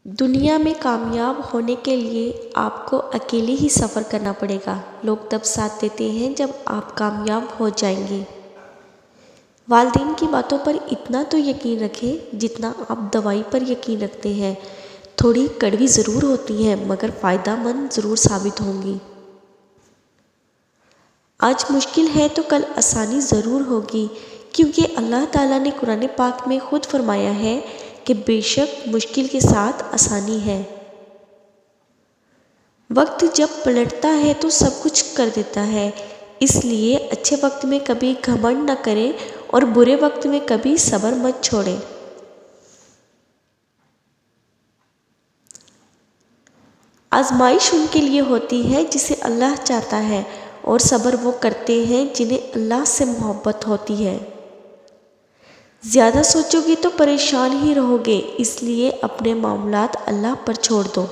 دنیا میں کامیاب ہونے کے لیے آپ کو اکیلے ہی سفر کرنا پڑے گا۔ لوگ تب ساتھ دیتے ہیں جب آپ کامیاب ہو جائیں گے۔ والدین کی باتوں پر اتنا تو یقین رکھیں جتنا آپ دوائی پر یقین رکھتے ہیں۔ تھوڑی کڑوی ضرور ہوتی ہیں مگر فائدہ مند ضرور ثابت ہوں گی۔ آج مشکل ہے تو کل آسانی ضرور ہوگی، کیونکہ اللہ تعالیٰ نے قرآن پاک میں خود فرمایا ہے کہ بے شک مشکل کے ساتھ آسانی ہے۔ وقت جب پلٹتا ہے تو سب کچھ کر دیتا ہے، اس لیے اچھے وقت میں کبھی گھمنڈ نہ کریں اور برے وقت میں کبھی صبر مت چھوڑیں۔ آزمائش ان کے لیے ہوتی ہے جسے اللہ چاہتا ہے، اور صبر وہ کرتے ہیں جنہیں اللہ سے محبت ہوتی ہے۔ زیادہ سوچو گے تو پریشان ہی رہو گے، اس لیے اپنے معاملات اللہ پر چھوڑ دو۔